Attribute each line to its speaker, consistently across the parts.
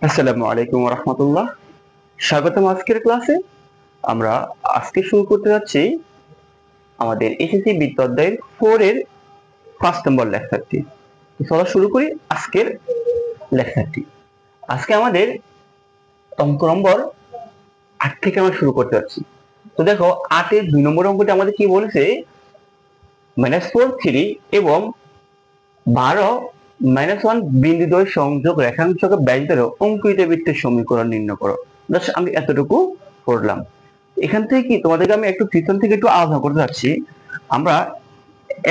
Speaker 1: আসসালামু আলাইকুম রহমতুল্লাহ। স্বাগতম আজকের ক্লাসে। আমরা আজকে শুরু করতে যাচ্ছি আমাদের এসএসসি বৃত্ত অধ্যায়ের 4 এর 5 নম্বর লেকচারটি। তো চলো শুরু করি আজকের লেকচারটি। আজকে আমাদের অঙ্ক নম্বর 8 থেকে আমরা শুরু করতে যাচ্ছি। তো দেখো 8 এর 2 নম্বর অঙ্কটি আমাদের কি বলেছে, -4 3 এবং 12 -1 বিন্দুদ্বয় সংযোগ রেখাংশকে ব্যাস দ্বারা অঙ্কিত বৃত্তের সমীকরণ নির্ণয় করো। জাস্ট আমি এতটুকু পড়লাম। এখান থেকে কি তোমাদেরকে আমি একটু পিছন থেকে একটু আলোচনা করতে যাচ্ছি। আমরা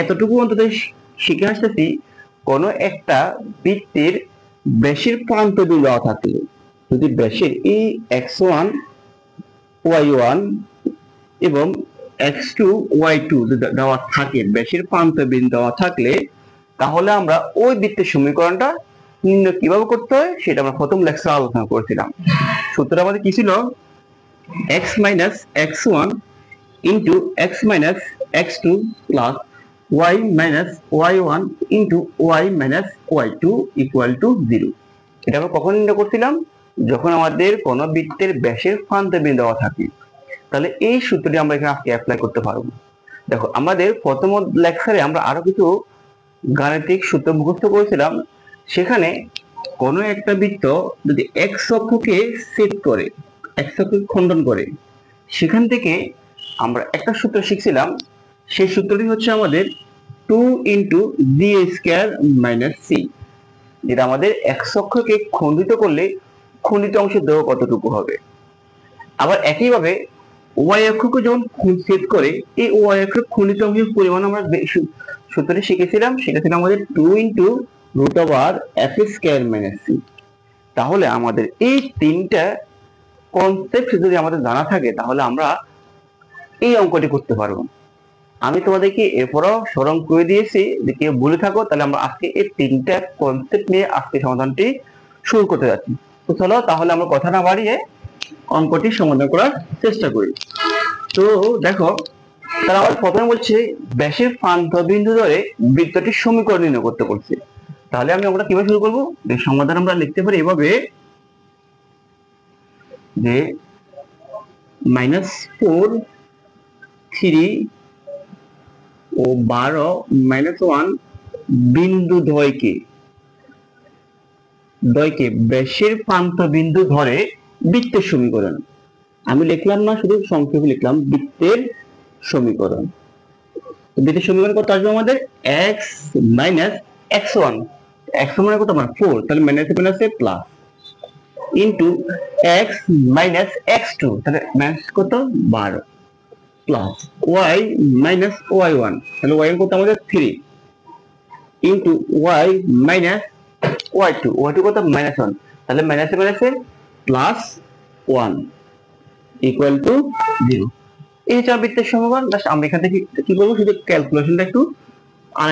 Speaker 1: এতটুকু অন্তত শিখে আসতেছি, কোন একটা বৃত্তের ব্যাসের প্রান্ত বিন্দু দেওয়া থাকলে, যদি ব্যাসের এই x1 y1 এবং x2 y2 দেওয়া থাকে, ব্যাসের প্রান্ত বিন্দু দেওয়া থাকলে, তাহলে আমরা ওই বৃত্তের সমীকরণটা নির্ণয় কিভাবে করতে হয় সেটা আমরা প্রথম লেকচারে আলোচনা করেছিলাম। সূত্র আমাদের কি ছিল? x minus x1 into x minus x2 plus y minus y1 into y minus y2 equal to 0। এটা আমরা কখন নির্ণয় করছিলাম? যখন আমাদের কোন বৃত্তের ব্যাসের প্রান্ত বিন্দু দেওয়া থাকে। তাহলে এই সূত্রটি আমরা এখানে আজকে অ্যাপ্লাই করতে পারবো। দেখো আমাদের প্রথম লেকচারে আমরা আরো কিছু গাণিতিক সূত্র মুখস্থ করেছিলাম। সেখানে কোন একটা বৃত্ত যদি x অক্ষকে ছেদ করে, x অক্ষকে খণ্ডন করে, সেখান থেকে আমরা একটা সূত্র শিখছিলাম। সেই সূত্রটি হচ্ছে আমাদের 2 into g square minus c, যেটা আমাদের x অক্ষকে খণ্ডিত করলে খণ্ডিত অংশের দৈর্ঘ্য কতটুকু হবে। আবার একইভাবে y অক্ষকে যখন ছেদ করে, এই y অক্ষের খণ্ডিত অংশের পরিমাণ আমরা সূত্রটি শিখেছিলাম, সেটা ছিল আমাদের 2 into root over f square minus c। তাহলে আমাদের এই তিনটা কনসেপ্ট যদি আমাদের জানা থাকে, তাহলে আমরা এই অঙ্কটি করতে পারবো। আমি তোমাদেরকে এরপরও স্মরণ করে দিয়েছি, যে কেউ ভুলে থাকো তাহলে আমরা আজকে এই তিনটা কনসেপ্ট নিয়ে আজকে সমাধানটি শুরু করতে যাচ্ছি। তো চলো তাহলে আমরা কথা না বাড়িয়ে অঙ্কটি সমাধান করার চেষ্টা করি। তো দেখো, তারা আমার প্রথমে বলছে ব্যাসের প্রান্ত বিন্দু ধরে বৃত্তটির সমীকরণ নির্ণয় করতে বলছে। তাহলে আমি আমরা কিভাবে শুরু করবো? সমাধান আমরা লিখতে পারি এভাবে, যে -4 3 ও 12 -1 বিন্দু দ্বয়কে ব্যাসের প্রান্ত বিন্দু ধরে বৃত্তের সমীকরণ। আমি লিখলাম না, শুধু সংক্ষেপে লিখলাম বৃত্তের সমীকরণ। বৃত্তের সমীকরণ কত আসবে আমাদের? x minus x1, x1 মানে কত? আমার 4, তাহলে মাইনাসে মাইনাসে plus, into x minus x2, তাহলে মাইনাস কত? 12 প্লাস y minus y1, তাহলে y কত আমাদের 3, into y minus y2, y2 কত? -1, তাহলে মাইনাসে মাইনাসে প্লাস 1 ইকুয়াল টু 0। এই হচ্ছে বৃত্তের সমীকরণ। আমরা এখান থেকে কি করবো? শুধু ক্যালকুলেশনটা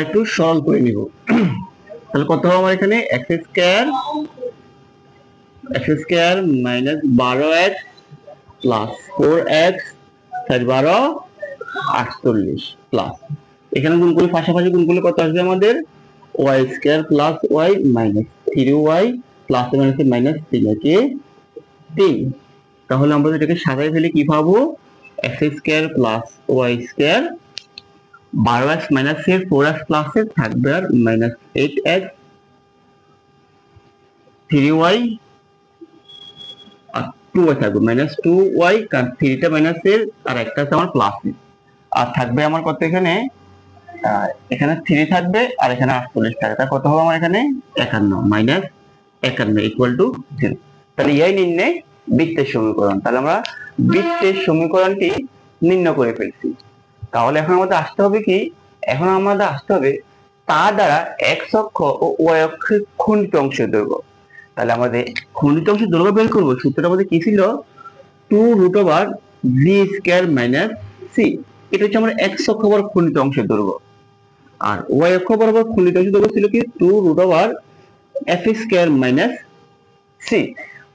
Speaker 1: একটু সরল করে নিব। তাহলে কত হবে আমার এখানে? x square minus 12x plus 4x 12 48 plus, এখানে গুণ করলে পাশাপাশি গুণ করলে কত আসবে আমাদের? y square plus y minus 3y plus minus minus 3 তাহলে আমরা এটাকে সাজাই ফেলে কি পাবো? x square plus y square, 12x minus এর 4x প্লাস এর থাকবে আর মাইনাস 8x 3y আর 2y থাকবে, মাইনাস 2y, কারণ 3টা মাইনাস এর আর একটা আছে আমার প্লাস এর। আর থাকবে আমার কত এখানে? এখানে 3 থাকবে আর এখানে 48 থাকবে। তা কত হবে আমার এখানে? 51 মাইনাস 51 ইকুয়াল টু 0। তাহলে এই নির্ণয় বৃত্তের সমীকরণ। তাহলে আমরা বৃত্তের সমীকরণটি নির্ণয় করে ফেলছি। তাহলে এখন আমাদের আসতে হবে কি? এখন আমাদের আসতে হবে তার দ্বারা x অক্ষ ও y অক্ষের খণ্ডিত অংশের দৈর্ঘ্য। তাহলে আমাদের খণ্ডিত অংশের দৈর্ঘ্য বের করবো। সূত্রটা আমাদের কি ছিল? 2 root over g square minus c। এটা হচ্ছে আমার x অক্ষ বরাবর খণ্ডিত অংশের দৈর্ঘ্য। আর y অক্ষ বরাবর খণ্ডিত অংশের দৈর্ঘ্য ছিল কি? 2 root over f square minus c।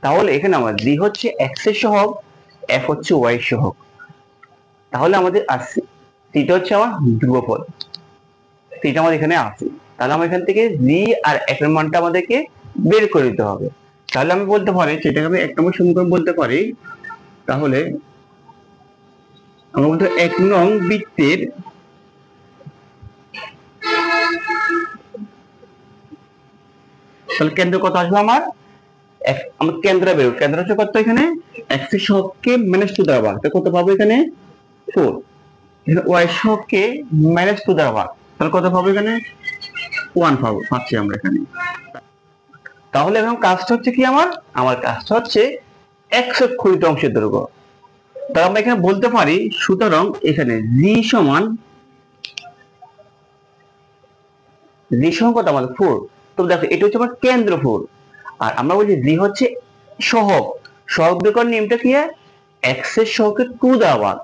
Speaker 1: তাহলে এখানে আমার g হচ্ছে x এর সহগ, f হচ্ছে y এর সহগ। তাহলে আমাদের আসছে থিটা হচ্ছে আমার ধ্রুবপদ, থিটা আমাদের এখানে আছে। তাহলে আমরা এখান থেকে g আর f এর মানটা আমাদেরকে বের করে দিতে হবে। তাহলে আমি বলতে পারি সেটাকে আমি 1 নম্বর সমীকরণ বলতে পারি। তাহলে আমরা বলতে 1 নং বৃত্তের তাহলে কেন্দ্র কত আসবে আমার? আমার কেন্দ্র বেরো, কেন্দ্র হচ্ছে কত এখানে? x এর সহগকে -2 দ্বারা ভাগ, কত পাবো এখানে? 4। এখানে y এর সহগকে -2 দ্বারা ভাগ, তাহলে কত পাবো এখানে? 1 পাচ্ছি আমরা এখানে। তাহলে এখন কাজটা হচ্ছে কি আমার কাজটা হচ্ছে x এর ক্ষয়িত অংশের দৈর্ঘ্য। তাহলে আমরা এখানে বলতে পারি সুতরাং এখানে g সমান কত আমাদের 4। তো দেখো এটা হচ্ছে আমার কেন্দ্র 4, আর আমরা বলছি g হচ্ছে সহগ। সহগ বের করার নিয়মটা কি? x এর সহগকে 2 দ্বারা ভাগ।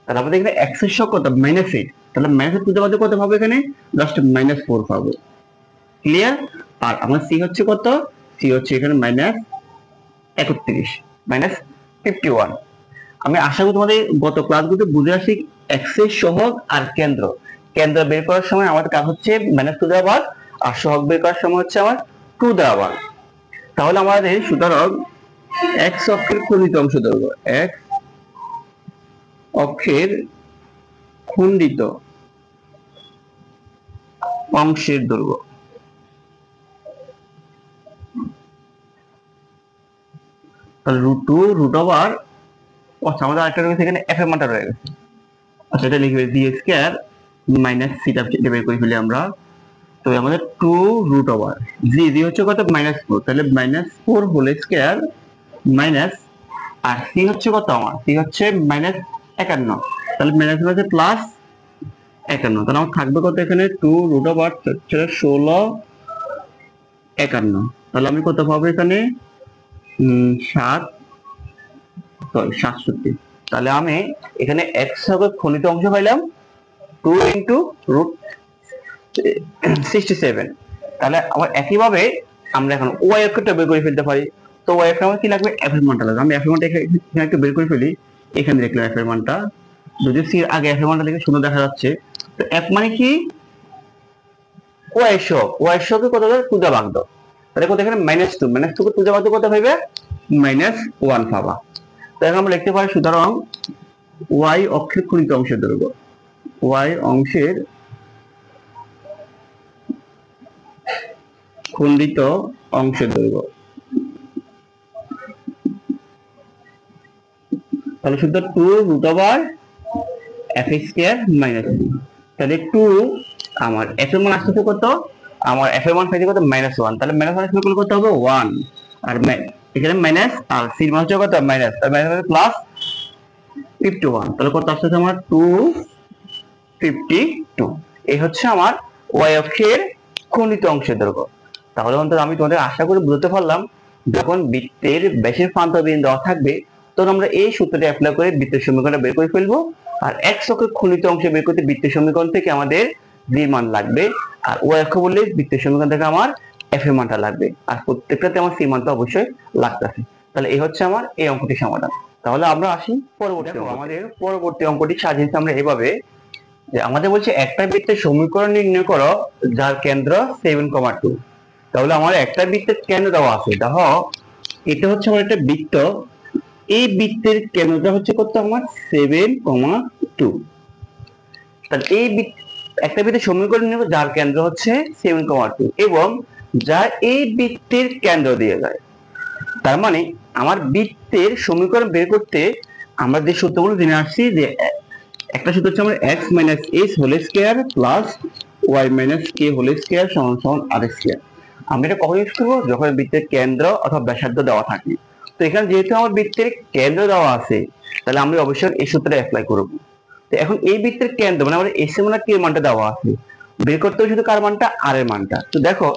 Speaker 1: তাহলে আমাদের এখানে x এর সহগ কত? -8। তাহলে -8 দ্বারা ভাগ কত পাবো এখানে? জাস্ট -4 পাবো। ক্লিয়ার? আর আমার c হচ্ছে কত? c হচ্ছে এখানে -31 -51। আমি আশা করি তোমাদের গত ক্লাসগুলোতে বুঝে আসি x এর সহগ আর কেন্দ্র বের করার সময় আমাদের কাজ হচ্ছে -2 দ্বারা ভাগ, আর সহগ বের করার সময় হচ্ছে আমার 2 দ্বারা ভাগ। তাহলে আমাদের সুতরাং x অক্ষের খণ্ডিত অংশ দৈর্ঘ্য, x অক্ষের খণ্ডিত অংশের দৈর্ঘ্য, তাহলে √2 আচ্ছা আমাদের আরেকটা রয়েছে এখানে f এর মানটা রয়ে গেছে। আচ্ছা এটা লিখবে d স্কয়ার মাইনাস থিটা বের করে ফেলি আমরা। তো আমাদের 2 √g হচ্ছে কত? -4। তাহলে -4 হোল স্কয়ার মাইনাস, আর c হচ্ছে কত আমার? c হচ্ছে -51। তাহলে মাইনাস হচ্ছে প্লাস 51। তাহলে আমার থাকবে কত এখানে? 2√16 51। তাহলে আমি কত পাবো এখানে? 67। তাহলে আমি এখানে x সহগের খণ্ডিত অংশ পাইলাম 2 × √67। তাহলে আমার একইভাবে আমরা এখন y অক্ষটা বের করে ফেলতে পারি। তো y অক্ষে আমার কি লাগবে? f এর মানটা লাগবে। আমি f এর মানটা এখানে একটু বের করে ফেলি। এখানে দেখলাম f এর মানটা, যদি c এর আগে f এর মানটা লিখে সুন্দর দেখা যাচ্ছে। তো f মানে কি? y এর সহগ, y এর সহগকে কত দ্বারা? 2 দ্বারা ভাগ দাও। তাহলে কত এখানে? -2 কে 2 দ্বারা ভাগ দাও কত পাইবে? -1 পাবা। তাহলে আমরা লিখতে পারি সুতরাং y অক্ষের খণ্ডিত অংশের দৈর্ঘ্য, y অংশের খণ্ডিত অংশের দৈর্ঘ্য, তাহলে শুধু 2√f² - 3। তাহলে 2 আমার f এর মান আসছে কত? আমার f এর মান পাইছে কত? -1। তাহলে -1 এর কত হবে? 1। আর এখানে মাইনাস, আর c এর মান হচ্ছে কত? মাইনাস, তাহলে মাইনাস প্লাস 51। তাহলে কত আসছে আমার? 252। এই হচ্ছে আমার y অক্ষের খণ্ডিত অংশের দৈর্ঘ্য। তাহলে আমি তোমাদের আশা করি বুঝতে পারলাম, যখন বৃত্তের ব্যাসের প্রান্তবিন্দু দেওয়া থাকবে তখন আমরা এই সূত্রটি অ্যাপ্লাই করে বৃত্তের সমীকরণটা বের করে ফেলবো। আর x অক্ষের খণ্ডিত অংশ বের করতে বৃত্তের সমীকরণ থেকে আমাদের g এর মান লাগবে, আর y অক্ষ বললে বৃত্তের সমীকরণ থেকে আমার f এর মানটা লাগবে, আর প্রত্যেকটাতে আমার c মানটা অবশ্যই লাগতেছে। তাহলে এই হচ্ছে আমার এই অঙ্কটির সমাধান। তাহলে আমরা আসি পরবর্তী আমাদের পরবর্তী অঙ্কটি সাজিয়েছি আমরা এভাবে, যে আমাদের বলছে একটা বৃত্তের সমীকরণ নির্ণয় করো যার কেন্দ্র 7,2। তাহলে আমার একটা বৃত্তের কেন্দ্র দেওয়া আছে, দেখো এটা হচ্ছে আমার একটা বৃত্ত, এই বৃত্তের কেন্দ্রটা হচ্ছে কত আমার? 7,2। তাহলে এই একটা বৃত্তের সমীকরণ নির্ণয় যার কেন্দ্র হচ্ছে 7,2 এবং যার এই বৃত্তের কেন্দ্র দিয়ে যায়। তার মানে আমার বৃত্তের সমীকরণ বের করতে আমরা যে সূত্রগুলো জেনে আসছি, যে একটা সূত্র হচ্ছে আমার x - s whole square plus y - k whole square সমান r²। আমরা এটা কখন ইউজ করবো? যখন বৃত্তের কেন্দ্র অথবা ব্যাসার্ধ দেওয়া থাকে। তো এখানে যেহেতু আমার বৃত্তের কেন্দ্র দেওয়া আছে, তাহলে আমরা অবশ্যই এই সূত্রটা অ্যাপ্লাই করব। তো এখন এই বৃত্তের কেন্দ্র মানে আমাদের s এর মান k এর মানটা দেওয়া আছে, বের করতে হবে শুধু কার মানটা? r এর মানটা। তো দেখো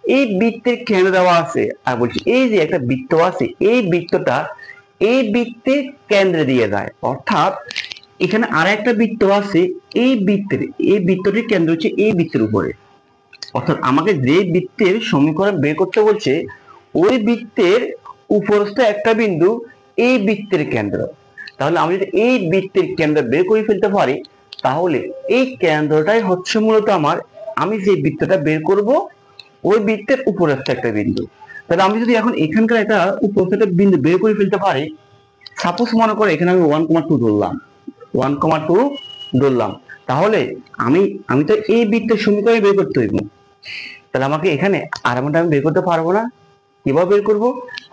Speaker 1: এই বৃত্তের কেন্দ্র দেওয়া আছে, আর বলছি এই যে একটা বৃত্ত আছে, এই বৃত্তটা এই বৃত্তের কেন্দ্রে দিয়ে যায়, অর্থাৎ এখানে আর একটা বৃত্ত আছে, এই বৃত্তটির কেন্দ্র হচ্ছে এই বৃত্তের উপরে। অর্থাৎ আমাকে যে বৃত্তের সমীকরণ বের করতে বলছে ওই বৃত্তের উপরস্থ একটা বিন্দু এই বৃত্তের কেন্দ্র। তাহলে আমি যদি এই বৃত্তের কেন্দ্র বের করে ফেলতে পারি, তাহলে এই কেন্দ্রটাই হচ্ছে মূলত আমার, আমি যে বৃত্তটা বের করব ওই বৃত্তের উপরস্থ একটা বিন্দু। তাহলে আমি যদি এখন এখানকার একটা উপস্থিত বিন্দু বের করে ফেলতে পারি, সাপোজ মনে করে এখানে আমি 1,2 ধরলাম, 1,2 ধরলাম, তাহলে আমি আমি তো এই বৃত্তের সমীকরণ বের করতে হইব। তাহলে আমাকে এখানে আর মানটা আমি বের করতে পারবো না। কিভাবে বের করব?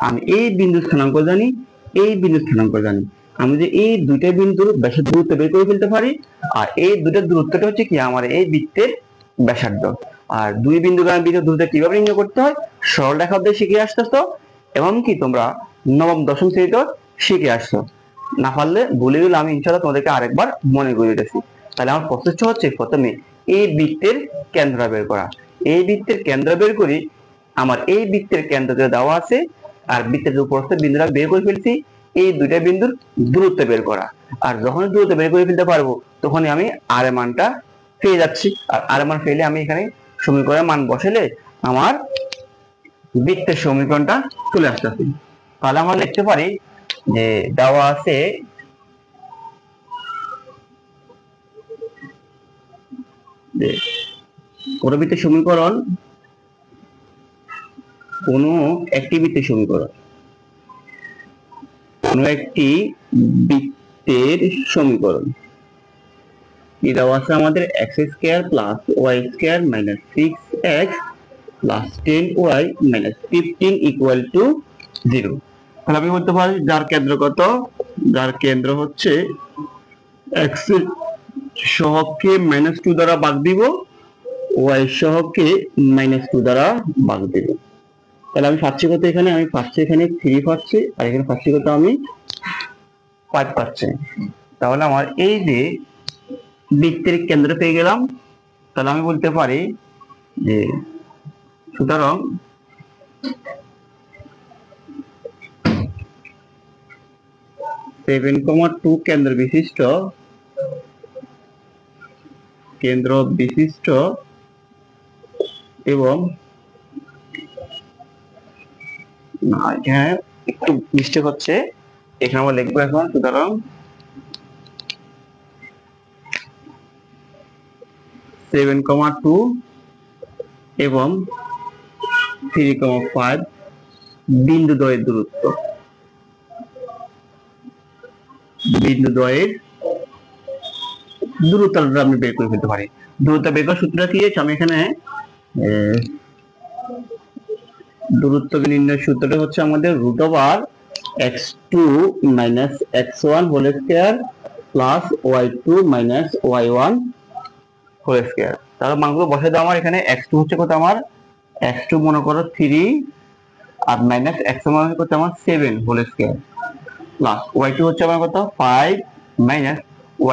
Speaker 1: আমি এই বিন্দু স্থানাঙ্ক জানি, এই বিন্দু স্থানাঙ্ক জানি। আমি যে এই দুইটা বিন্দুর ব্যাসার্ধ দূরত্ব বের করে ফেলতে পারি, আর এই দুইটার দূরত্বটা হচ্ছে কি আমার এই বৃত্তের ব্যাসার্ধ। আর দুই বিন্দু গ্রাম বৃত্তের দূরত্ব কিভাবে নির্ণয় করতে হয় সরলরেখা দিয়ে শিখে আসতেছো, এবং কি তোমরা নবম দশম শ্রেণীতে শিখে আসছো। না পারলে ভুলে গেলে আমি ইনশাআল্লাহ তোমাদেরকে আরেকবার মনে করিয়ে দিতেছি। তাহলে আমার প্রসেসটা হচ্ছে প্রথমে এই বৃত্তের কেন্দ্র বের করা। এই বৃত্তের কেন্দ্র বের করি, আমার এই বৃত্তের কেন্দ্রটা দেওয়া আছে, আর বৃত্তের উপরস্থ বিন্দুটা বের করে ফেলছি, এই দুইটা বিন্দুর দূরত্ব বের করা। আর যখন দূরত্ব বের করে ফেলতে পারবো তখনই আমি আর এর মানটা পেয়ে যাচ্ছি। আর আর এর মান পেলে আমি এখানে সমীকরণের মান বসালে আমার বৃত্তের সমীকরণটা চলে আসতেছে। তাহলে আমরা লিখতে পারি যে দেওয়া আছে যে কোন বৃত্তের সমীকরণ, কোন একটি বৃত্তের সমীকরণ, কোন একটি বৃত্তের সমীকরণ কি দেওয়া আছে আমাদের x square plus y square minus 6x plus 10y minus 15 equal to 0। তাহলে আমি বলতে পারি যার কেন্দ্র কত, যার কেন্দ্র হচ্ছে x এর সহগকে -2 দ্বারা ভাগ দিব, y সহগকে -2 দ্বারা ভাগ দিব। তাহলে আমি পাচ্ছি কত এখানে, আমি পাচ্ছি এখানে 3 পাচ্ছি, আর এখানে পাচ্ছি কত আমি 5 পাচ্ছি। তাহলে আমার এই যে বৃত্তের কেন্দ্র পেয়ে গেলাম। তাহলে আমি বলতে পারি যে সুতরাং সেভেন কমা টু কেন্দ্র বিশিষ্ট এবং এখানে একটু মিস্টেক হচ্ছে, এখানে আমরা লিখবো এখন সুতরাং 7,2 এবং 3,5 বিন্দু দ্বয়ের দূরত্ব, বিন্দু দ্বয়ের দূরত্ব আমি বের করে ফেলতে পারি। দূরত্ব বের করার সূত্রটা কি আছে, আমি এখানে দূরত্ব নির্ণয়ের সূত্রটা হচ্ছে আমাদের √x2 - x1 whole square plus y2 - y1 whole square. তাহলে মানগুলো বসে দাও। আমার এখানে x2 হচ্ছে কত, আমার x2 মনে করো 3, আর মাইনাস x1 মানে কত আমার 7 হোল স্কয়ার, প্লাস y2 হচ্ছে আমার কত 5, মাইনাস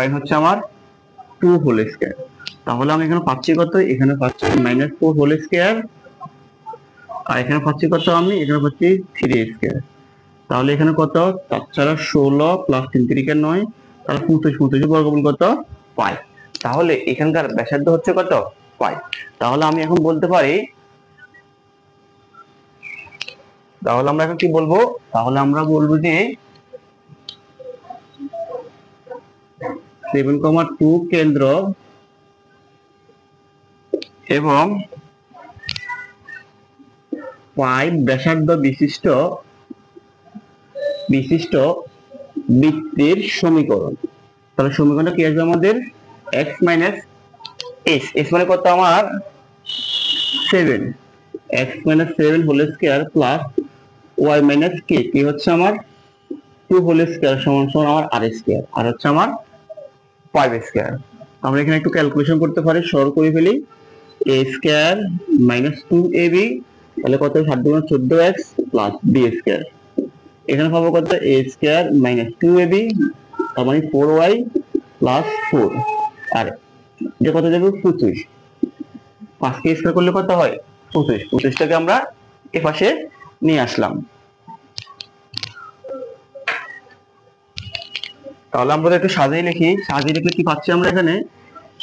Speaker 1: y হচ্ছে আমার 2 হোল স্কয়ার। তাহলে আমি এখানে পাচ্ছি কত, এখানে পাচ্ছি -4 হোল স্কয়ার, আর এখানে পাচ্ছি কত, আমি এখানে পাচ্ছি 3 স্কয়ার। তাহলে এখানে কত 4 4 16 প্লাস 3 3 9, তাহলে 25 বর্গমূল কত 5। তাহলে এখানকার ব্যাসার্ধ হচ্ছে কত 5। তাহলে আমি এখন বলতে পারি, তাহলে আমরা এখন কি বলবো, তাহলে আমরা বলবো যে 7,2 কেন্দ্র এবং 5 ব্যাসার্ধ বিশিষ্ট বৃত্তের সমীকরণ। তাহলে সমীকরণটা কি আসবে আমাদের x মাইনাস s, s মানে কত আমার 7, x minus 7 whole square plus y minus k, কি হচ্ছে আমার 2 হোল স্কয়ার সমান সমান আমার r স্কয়ার, আর হচ্ছে আমার 5 স্কয়ার। আমরা এখানে একটু ক্যালকুলেশন করতে পারি, সরল করে ফেলি। a স্কয়ার মাইনাস 2ab, তাহলে কত 7 × 14x প্লাস b স্কয়ার। এখানে পাবো কত a স্কয়ার মাইনাস 2ab, তার মানে 4y প্লাস 4, আর এটা কত যাবে 25। 5 কে স্কয়ার করলে কত হয় 25, 25টাকে আমরা এই পাশে নিয়ে আসলাম। তাহলে আমরা একটু সাজিয়ে লিখি, সাজিয়ে লিখলে কি পাচ্ছি আমরা এখানে,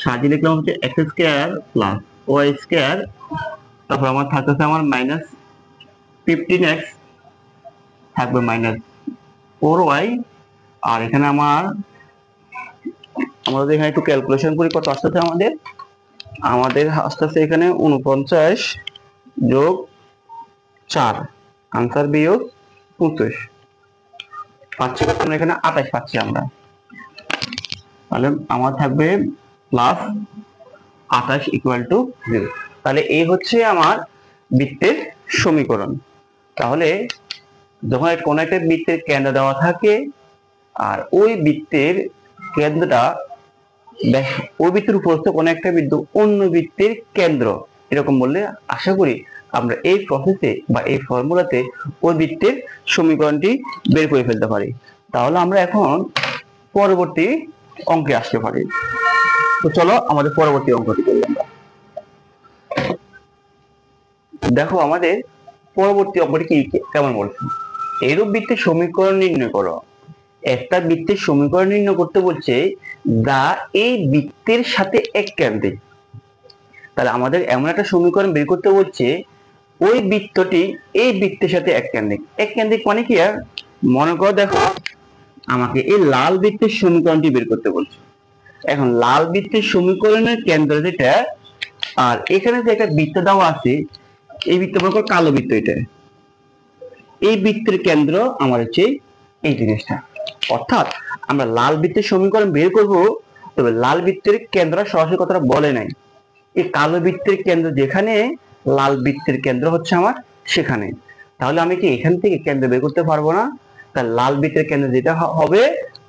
Speaker 1: সাজিয়ে লিখলাম হচ্ছে x square plus y square, তারপর আমার থাকতেছে আমার মাইনাস 15x, থাকবে মাইনাস 4y, আর এখানে আমাদের এখানে একটু ক্যালকুলেশন করি কত আসতেছে আমাদের আসতেছে এখানে 49 যোগ 4 আনসার বিয়োগ 25 পাচ্ছি আমরা এখানে 28 পাচ্ছি আমরা। তাহলে আমার থাকবে প্লাস 28 ইকুয়াল টু 0। তাহলে এই হচ্ছে আমার বৃত্তের সমীকরণ। তাহলে যখন কোন একটা বৃত্তের কেন্দ্র দেওয়া থাকে আর ওই বৃত্তের কেন্দ্রটা ওই বৃত্তের উপরস্থ কোন একটা বিন্দু অন্য বৃত্তের কেন্দ্র, এরকম বললে আশা করি আমরা এই প্রসেসে বা এই ফর্মুলাতে ওই বৃত্তের সমীকরণটি বের করে ফেলতে পারি। তাহলে আমরা এখন পরবর্তী অঙ্কে আসতে পারি। তো চলো আমাদের পরবর্তী অঙ্কটি করি আমরা। দেখো আমাদের পরবর্তী অঙ্কটি কি কেমন বলছে, এইরূপ বৃত্তের সমীকরণ নির্ণয় করো। একটা বৃত্তের সমীকরণ নির্ণয় করতে বলছে যা এই বৃত্তের সাথে এক কেন্দ্রিক। তাহলে আমাদের এমন একটা সমীকরণ বের করতে বলছে ওই বৃত্তটি এই বৃত্তের সাথে এক কেন্দ্রিক। এক কেন্দ্রিক মানে কি, আর মনে করো দেখো আমাকে এই লাল বৃত্তের সমীকরণটি বের করতে বলছে। এখন লাল বৃত্তের সমীকরণের কেন্দ্র যেটা, আর এখানে যে একটা বৃত্ত দেওয়া আছে, এই বৃত্ত মনে করো কালো বৃত্ত, এটা এই বৃত্তের কেন্দ্র আমার হচ্ছে এই জিনিসটা। অর্থাৎ আমরা লাল বৃত্তের সমীকরণ বের করব, তবে লাল বৃত্তের কেন্দ্র সরাসরি কথাটা বলে নাই। এই কালো বৃত্তের কেন্দ্র যেখানে, লাল বৃত্তের কেন্দ্র হচ্ছে আমার সেখানে। তাহলে আমি কি এখান থেকে কেন্দ্র বের করতে পারবো না? তাহলে লাল বৃত্তের কেন্দ্র যেটা হবে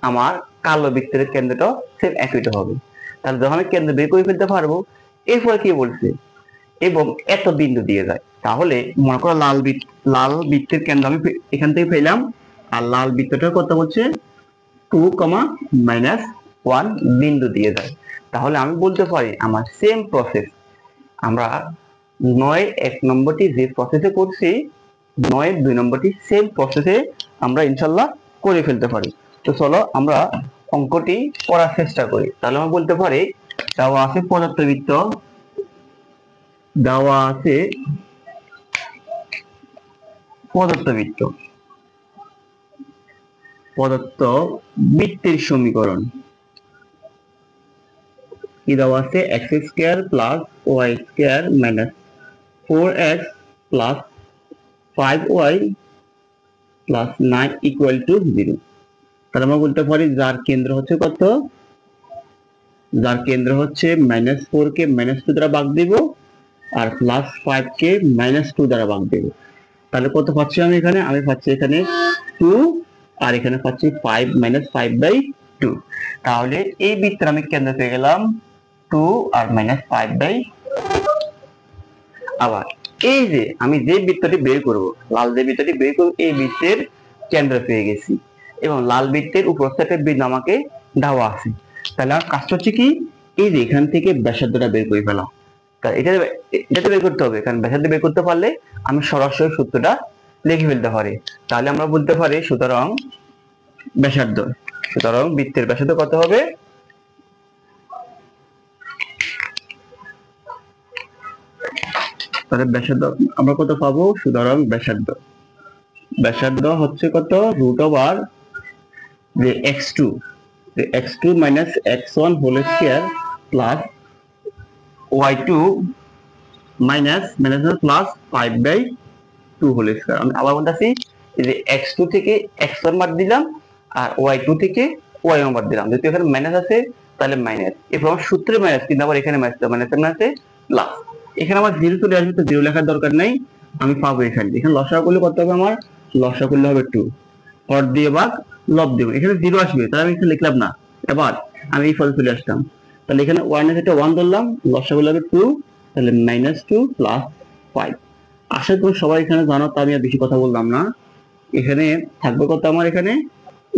Speaker 1: আমার কালো বৃত্তের কেন্দ্রটাও সেম একইটা হবে। তাহলে যখন আমি কেন্দ্র বের করে ফেলতে পারবো, এরপরে কি বলছে এবং এত বিন্দু দিয়ে যায়। তাহলে মনে করো লাল বৃত্তের কেন্দ্র আমি এখান থেকে পেলাম, আর লাল বৃত্তটা কত বলছে 2, বিন্দু দিয়ে যায়। তাহলে আমি বলতে পারি আমার সেম প্রসেস, আমরা 9-1 নম্বরটি যে প্রসেসে করছি, 9-2 নম্বরটি সেম প্রসেসে আমরা ইনশাল্লাহ করে ফেলতে পারি। তো চলো আমরা অঙ্কটি করার চেষ্টা করি। তাহলে আমরা বলতে পারি দেওয়া আছে পদার্থ বৃত্ত, দেওয়া আছে পদার্থ বৃত্তের সমীকরণ কি দেওয়া আছে, x² + y² - 4x + 5y + 9 = 0। তাহলে আমরা বলতে পারি যার কেন্দ্র হচ্ছে কত, যার কেন্দ্র হচ্ছে -4 কে -2 দ্বারা ভাগ দিব আর +5 কে -2 দ্বারা ভাগ দিব। তাহলে কত পাচ্ছি আমি এখানে, আমি পাচ্ছি এখানে 2 আর এখানে পাচ্ছি 5 - 5/2। তাহলে এই বৃত্তের আমি কেন্দ্র পেয়ে গেলাম 2 আর -5/2। আবার এই যে আমি যে বৃত্তটি বের করব, লাল যে বৃত্তটি বের করব, এই বৃত্তের কেন্দ্র পেয়ে গেছি এবং লাল বৃত্তের উপরস্থ একটা বিন্দু আমাকে দেওয়া আছে। তাহলে আমার কাজটা হচ্ছে কি, এই যে এখান থেকে ব্যাসার্ধটা বের করে ফেলা। এটা বের করতে হবে, কারণ ব্যাসার্ধ বের করতে পারলে আমি সরাসরি সূত্রটা লিখে ফেলতে পারি। তাহলে আমরা বলতে পারি সুতরাং বৃত্তের ব্যাসার্ধ কত হবে, তাহলে ব্যাসার্ধ আমরা কত পাবো, সুতরাং ব্যাসার্ধ হচ্ছে কত, √r যে x2 - x1 whole square plus y2 plus 5/2 whole square. আমি আবার বলতেছি যে x2 থেকে x1 বাদ দিলাম আর y2 থেকে y1 বাদ দিলাম। যেহেতু এখানে মাইনাস আছে তাহলে মাইনাস, এরপর আমার সূত্রে মাইনাস, কিন্তু আবার এখানে মাইনাসে প্লাস। এখানে আমার 0 চলে আসবে, তো 0 লেখার দরকার নাই, আমি পাবো এখানে লসাগু করলে কত হবে, আমার লসাগু করলে হবে 2, হর দিয়ে ভাগ লব দেব, এখানে 0 আসবে তাহলে আমি এখানে লিখলাম না। এবার আমি এই ফলে চলে আসলাম, তাহলে এখানে 1 এর সাথে 1 ধরলাম, লসাগু হবে 2, তাহলে -2 + 5। আশা করি সবাই এখানে জানো, তা আমি আর বেশি কথা বললাম না। এখানে থাকবে কত, আমার এখানে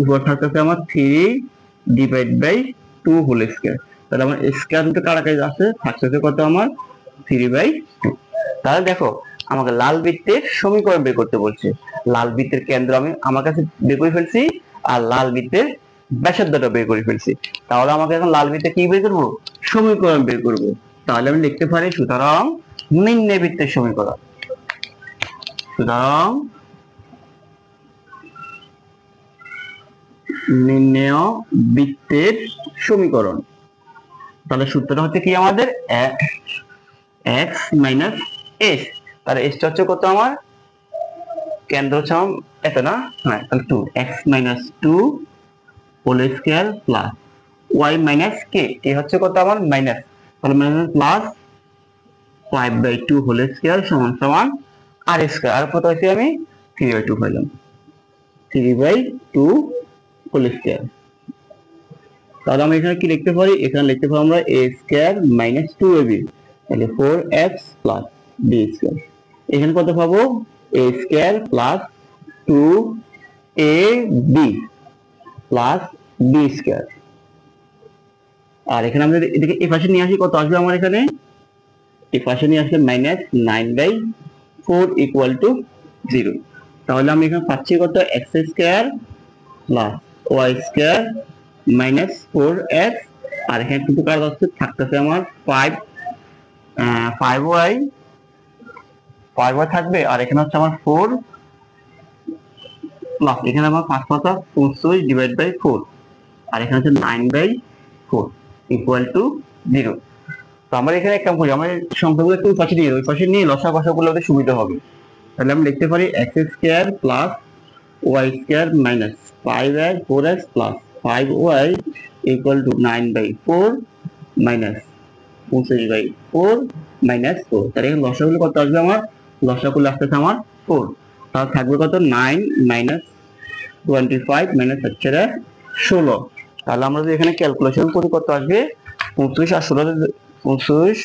Speaker 1: উপর থাকতেছে আমার 3/2 হোল স্কয়ার। তাহলে আমার স্কয়ার রুটে কাটাকাটি আছে, থাকতেছে কত আমার 3/2। তাহলে দেখো আমাকে লাল বৃত্তের সমীকরণ বের করতে বলছে, লাল বৃত্তের কেন্দ্র আমি আমার কাছে বের করে ফেলছি আর লাল বৃত্তের ব্যাসার্ধটা বের করে ফেলছি। তাহলে আমাকে এখন লাল বৃত্তে কি বের করবো, সমীকরণ বের করব। তাহলে আমি লিখতে পারি সুতরাং নির্ণয় বৃত্তের সমীকরণ, সুতরাং নির্ণয় বৃত্তের সমীকরণ। তাহলে সূত্রটা হচ্ছে কি আমাদের x - s, তাহলে s টা হচ্ছে কত আমার কেন্দ্র হচ্ছে আমার এত না, হ্যাঁ তাহলে 2 x minus 2 whole square plus y minus k, k হচ্ছে কত আমার মাইনাস, তাহলে মাইনাস প্লাস 5/2 হোল স্কয়ার সমান সমান আর স্কয়ার, আর কত হচ্ছে আমি 3/2 পাইলাম, 3/2 হোল স্কয়ার। তাহলে আমরা এখানে কি লিখতে পারি, এখানে লিখতে পারি আমরা a স্কয়ার মাইনাস 2ab, তাহলে 4x প্লাস b স্কয়ার। এখানে কত পাবো, a square plus 2ab plus b square. আর এখানে আমরা এদিকে এই পাশে নিয়ে আসি, কত আসবে আমার এখানে, এই পাশে নিয়ে আসলে মাইনাস 9/4 ইকুয়াল টু 0। তাহলে আমি এখানে পাচ্ছি কত, x square plus y square minus 4x, আর এখানে কিন্তু কাজ হচ্ছে থাকতেছে আমার 5y থাকবে, আর এখানে হচ্ছে আমার 4 প্লাস এখানে আমার 5 পাতা 25 ডিভাইড বাই 4, আর এখানে হচ্ছে 9/4 ইকুয়াল টু 0। তো আমরা এখানে এক কাম করি, আমরা সংখ্যাগুলো একটু পাশে দিয়ে ওই পাশে নিয়ে লসাগু গুলো আমাদের সুবিধা হবে। তাহলে আমরা লিখতে পারি x square plus y square minus 5x 4x plus 5y equal to 9/4 minus 25/4 minus 4। তাহলে এখানে লসাগুলো কত আসবে আমার, লসাগুলো আসতেছে আমার 4, তাহলে থাকবে কত 9 মাইনাস 25 মাইনাস হচ্ছে 16। তাহলে আমরা যদি এখানে ক্যালকুলেশন করি কত আসবে, 25 আর 16,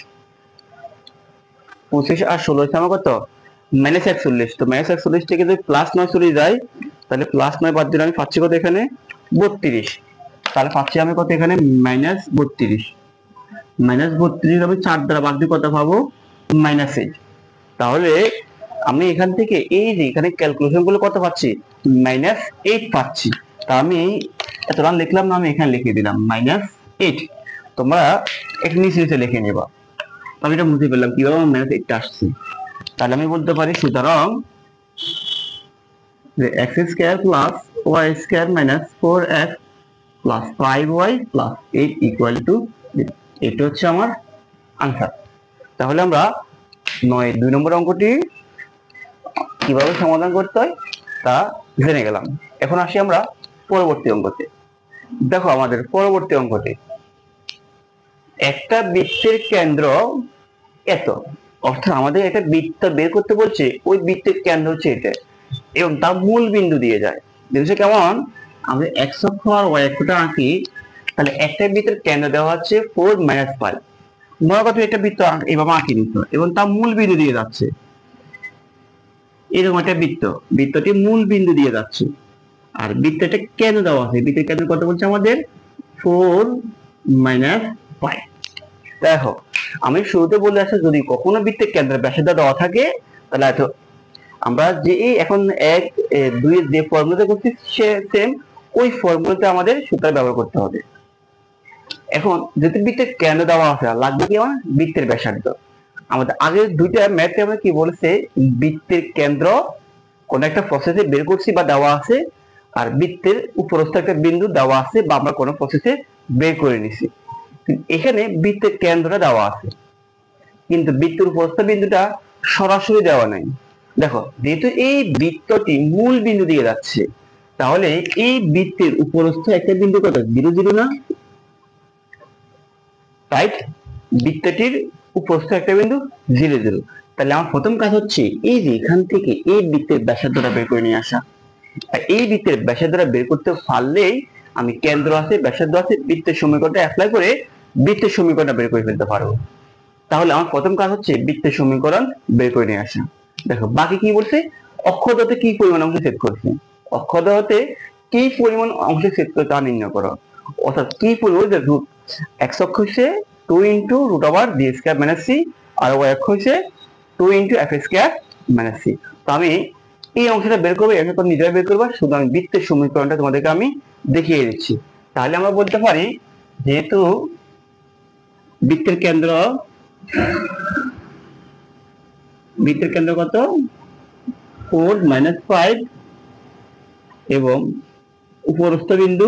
Speaker 1: 25 আর 16 হচ্ছে আমার কত মাইনাস 41। তো মাইনাস 41 থেকে যদি প্লাস 9 চলে যায়, তাহলে প্লাস 9 বাদ দিলে আমি পাচ্ছি কত এখানে 32। তাহলে পাচ্ছি আমি কত এখানে মাইনাস 32, মাইনাস 32 আমি 4 দ্বারা ভাগ দিয়ে কত পাবো মাইনাস 8। তাহলে আমি এখান থেকে এই যে এখানে ক্যালকুলেশন গুলো কত পাচ্ছি, মাইনাস 8 পাচ্ছি। তা আমি এত রান লিখলাম না, আমি এখানে লিখে দিলাম মাইনাস 8। তোমরা একটু নিচে নিচে লিখে নেবা। আমি এটা বুঝতে পারলাম কিভাবে মাইনাস 8 আসছে। তাহলে আমি বলতে পারি সুতরাং যে x square plus y square minus 4x plus 5y plus 8 equal to, এটা হচ্ছে আমার আনসার। তাহলে আমরা 2 নম্বর অঙ্কটি কিভাবে সমাধান করতে হয় তা জেনে গেলাম। এখন আসি আমরা পরবর্তী অঙ্কতে। দেখো আমাদের পরবর্তী অঙ্কতে একটা বৃত্তের কেন্দ্র এত, অর্থাৎ আমাদের একটা বৃত্ত বের করতে বলছে, ওই বৃত্তের কেন্দ্র হচ্ছে এটা এবং তার মূল বিন্দু দিয়ে যায়। জিনিসটা কেমন, আমরা x অক্ষ আর y অক্ষটা আঁকি, তাহলে একটা বৃত্তের কেন্দ্র দেওয়া হচ্ছে 4 মাইনাস 5। মনে করো একটা বৃত্ত এভাবে আঁকি নিত এবং তার মূল বিন্দু দিয়ে যাচ্ছে, এরকম একটা বৃত্তটি মূল বিন্দু দিয়ে যাচ্ছে, আর বৃত্তটা কেন দেওয়া আছে, বৃত্তের কেন্দ্র কত বলছে আমাদের 4 মাইনাস 5। দেখো আমি শুরুতে বলে আসছি, যদি কখনো বৃত্তের কেন্দ্রের ব্যাসার্ধ দেওয়া থাকে, তাহলে এত আমরা যে এখন 1 2 এর যে ফর্মুলাতে করছি সেম ওই ফর্মুলাতে আমাদের সূত্র ব্যবহার করতে হবে। এখন যেহেতু বৃত্তের কেন্দ্র দেওয়া আছে, লাগবে কি আমার বৃত্তের ব্যাসার্ধ। আমাদের আগের দুইটা ম্যাথে আমরা কি বলেছে, বৃত্তের কেন্দ্র কোন একটা প্রসেসে বের করছি বা দেওয়া আছে, আর বৃত্তের উপরস্থ একটা বিন্দু দেওয়া আছে বা আমরা কোনো প্রসেসে বের করে নিছি। এখানে বৃত্তের কেন্দ্রটা দেওয়া আছে কিন্তু বৃত্তের উপরস্থ বিন্দুটা সরাসরি দেওয়া নাই। দেখো যেহেতু এই বৃত্তটি মূল বিন্দু দিয়ে যাচ্ছে, তাহলে এই বৃত্তের উপরস্থ একটা বিন্দু কত 0 0 না, রাইট? বৃত্তটির উপরস্থ একটা বিন্দু 0 0। তাহলে আমার প্রথম কাজ হচ্ছে এই যে এখান থেকে এই বৃত্তের ব্যাসার্ধটা বের করে নিয়ে আসা। এই বৃত্তের ব্যাসার্ধটা বের করতে পারলেই আমি কেন্দ্র আছে ব্যাসার্ধ আছে বৃত্তের সমীকরণটা অ্যাপ্লাই করে বৃত্তের সমীকরণটা বের করে ফেলতে পারবো। তাহলে আমার প্রথম কাজ হচ্ছে বৃত্তের সমীকরণ বের করে নিয়ে আসা। দেখো বাকি কি বলছে, অক্ষদতে কি পরিমাণ অংশ ছেদ করছে, অক্ষদতে কি পরিমাণ অংশ ছেদ করে তা নির্ণয় করো। অর্থাৎ কি পরিমাণ, x অক্ষ হচ্ছে 2 into root over b square minus c, আর y অক্ষ হচ্ছে 2 into f square minus c. তো আমি এই অংশটা বের করবো, এর পর নিজেরা বের করবো, শুধু আমি বৃত্তের সমীকরণটা তোমাদেরকে আমি দেখিয়ে দিচ্ছি। তাহলে আমরা বলতে পারি যেহেতু বৃত্তের কেন্দ্র কত 4 মাইনাস 5 এবং উপরস্থ বিন্দু